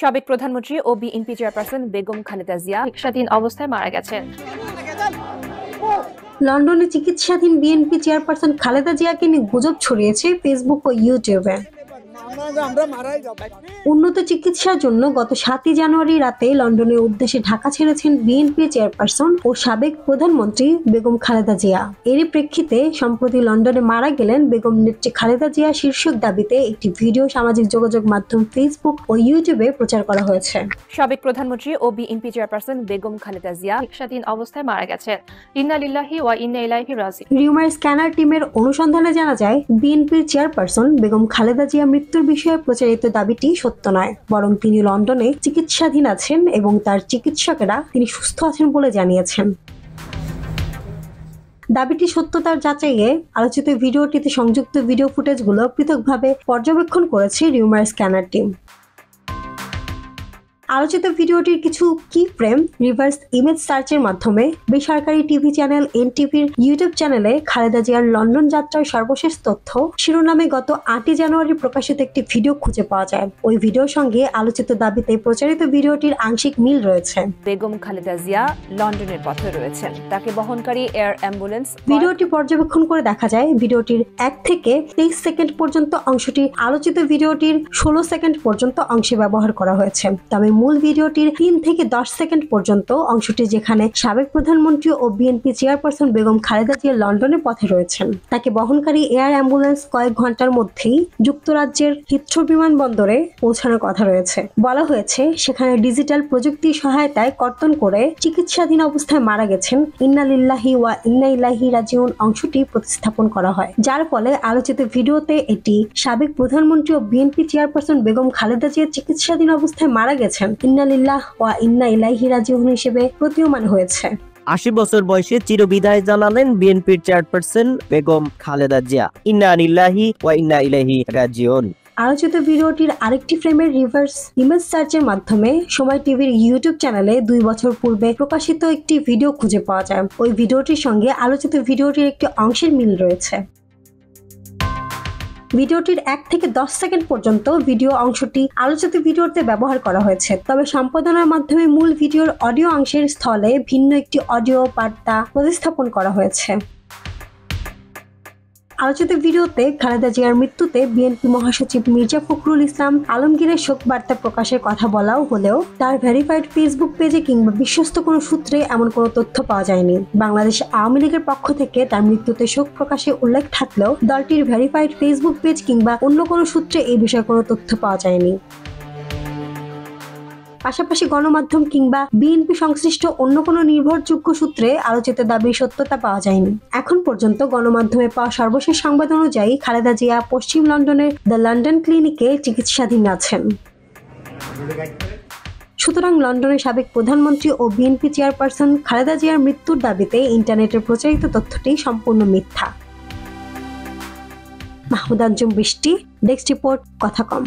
সাবেক প্রধানমন্ত্রী ও BNP chairperson Begum Khaleda Zia চিকিৎসাধীন অবস্থায় মারা গেছেন। লন্ডনে চিকিৎসাধীন বিএনপি চেয়ারপারসন খালেদা জিয়াকে নিয়ে গুজব ছড়িয়েছে ফেসবুক ও ইউটিউবে। উন্নত চিকিৎসার জন্য গত 7 জানুয়ারি রাতে লন্ডনের উদ্দেশ্যে ঢাকা ছেড়েছেন বিএনপি চেয়ারপারসন ও সাবেক প্রধানমন্ত্রী বেগম খালেদা জিয়া। এরই প্রেক্ষিতে সম্প্রতি লন্ডনে মারা গেলেন বেগম নেত্রী খালেদা জিয়া শীর্ষক দাবিতে একটি ভিডিও সামাজিক যোগাযোগ মাধ্যম ফেসবুক ও ইউটিউবে প্রচার করা হয়েছে। সাবেক প্রধানমন্ত্রী ও বিএনপি চেয়ারপারসন বেগম খালেদা জিয়া চিকিৎসাধীন অবস্থায় মারা গেছেন। ইন্না লিল্লাহি ওয়া ইন্না ইলাইহি রাজিউন। রিউমার স্ক্যানার টিমের অনুসন্ধানে জানা যায় বিএনপির চেয়ারপারসন বেগম খালেদা জিয়া মৃত্যুর বিষয়ে প্রচারিত দাবিটি সত্য নয়, বরং তিনি লন্ডনে চিকিৎসাধীন আছেন এবং তার চিকিৎসকেরা তিনি সুস্থ আছেন বলে জানিয়েছেন। দাবিটি সত্যতার যাচাইয়ে আলোচিত ভিডিওটিতে সংযুক্ত ভিডিও ফুটেজগুলো পৃথকভাবে পর্যবেক্ষণ করেছে রিউমার স্ক্যানার টিম। আলোচিত ভিডিওটির কিছু কি ফ্রেম রিভার্স ইমেজ সার্চের মাধ্যমে বেসরকারি টিভি চ্যানেল এনটিভির ইউটিউব চ্যানেলে খালেদা জিয়ার লন্ডন যাত্রার সর্বশেষ তথ্য শিরোনামে গত 8 জানুয়ারি প্রকাশিত একটি ভিডিও খুঁজে পাওয়া যায়। ওই ভিডিওর সঙ্গে আলোচিত দাবিতে প্রচারিত ভিডিওটির আংশিক মিল রয়েছে। বেগম খালেদা জিয়া লন্ডনের পথে রয়েছেন, তাকে বহনকারী এয়ার অ্যাম্বুলেন্স। ভিডিওটি পর্যবেক্ষণ করে দেখা যায় ভিডিওটির 1 থেকে 23 সেকেন্ড পর্যন্ত অংশটি আলোচিত ভিডিওটির 16 সেকেন্ড পর্যন্ত অংশে ব্যবহার করা হয়েছে। তবে মূল ভিডিওটির 3 থেকে 10 সেকেন্ড পর্যন্ত অংশটি যেখানে সাবেক প্রধানমন্ত্রী ও বিএনপি চেয়ারপারসন বেগম খালেদা জিয়া লন্ডনের পথে রয়েছেন, তাকে বহনকারী এয়ার অ্যাম্বুলেন্স কয়েক ঘন্টার মধ্যেই যুক্তরাজ্যের হিথ্রো বিমানবন্দরে পৌঁছানোর কথা রয়েছে। বলা হয়েছে সেখানে ডিজিটাল প্রযুক্তির সহায়তায় কর্তন করে চিকিৎসাধীন অবস্থায় মারা গেছেন ইন্না লিল্লাহি ওয়া ইন্না ইলাইহি রাজিউন অংশটি প্রতিস্থাপন করা হয়, যার ফলে আলোচিত ভিডিওতে এটি সাবেক প্রধানমন্ত্রী ও বিএনপি চেয়ারপারসন বেগম খালেদা জিয়া চিকিৎসাধীন অবস্থায় মারা গেছেন ইন্না লিল্লাহ ওয়া ইন্না ইলাইহি রাজিউন হিসেবে প্রতীয়মান হয়েছে। 80 বছর বয়সে চিরবিদায় জানালেন বিএনপির চেয়ারপারসন বেগম খালেদা জিয়া। ইন্না লিল্লাহি ওয়া ইন্না ইলাইহি রাজিউন। আলোচিত ভিডিওটির আরেকটি ফ্রেমের রিভার্স ইমেজ সার্চের মাধ্যমে সময় টিভির ইউটিউব চ্যানেলে 2 বছর পূর্বে প্রকাশিত একটি ভিডিও খুঁজে পাওয়া যায়। ওই ভিডিওটির সঙ্গে আলোচিত ভিডিওটির একটি অংশের মিল রয়েছে। ভিডিওটির 1 থেকে 10 সেকেন্ড পর্যন্ত ভিডিও অংশটি আলোচিত ভিডিওতে ব্যবহার করা হয়েছে, তবে সম্পাদনার মাধ্যমে মূল ভিডিওর অডিও অংশের স্থলে ভিন্ন একটি অডিও বার্তা প্রতিস্থাপন করা হয়েছে। আলোচিত ভিডিওতে খালেদা জিয়ার মৃত্যুতে বিএনপি মহাসচিব মির্জা ফখরুল ইসলাম আলমগীরের শোক বার্তা প্রকাশের কথা বলাও হলেও তার ভেরিফাইড ফেসবুক পেজে কিংবা বিশ্বস্ত কোনো সূত্রে এমন কোনো তথ্য পাওয়া যায়নি। বাংলাদেশ আওয়ামী লীগের পক্ষ থেকে তার মৃত্যুতে শোক প্রকাশে উল্লেখ থাকলেও দলটির ভেরিফাইড ফেসবুক পেজ কিংবা অন্য কোনো সূত্রে এই বিষয়ে কোনো তথ্য পাওয়া যায়নি। পাশাপাশি গণমাধ্যম কিংবা বিএনপি সংশ্লিষ্ট অন্য কোনো নির্ভরযোগ্য সূত্রে আলোচিত দাবির সত্যতা পাওয়া যায়নি। এখন পর্যন্ত গণমাধ্যমে পাওয়া সর্বশেষ সংবাদ অনুযায়ী খালেদা জিয়া পশ্চিম লন্ডনের দ্য লন্ডন ক্লিনিকে চিকিৎসাধীন আছেন। সুতরাং লন্ডনের সাবেক প্রধানমন্ত্রী ও বিএনপি চেয়ারপারসন খালেদা জিয়ার মৃত্যুর দাবিতে ইন্টারনেটে প্রচারিত তথ্যটি সম্পূর্ণ মিথ্যা। মাহমুদ আঞ্জুম বৃষ্টি, ডেস্ক রিপোর্ট, কথা কম।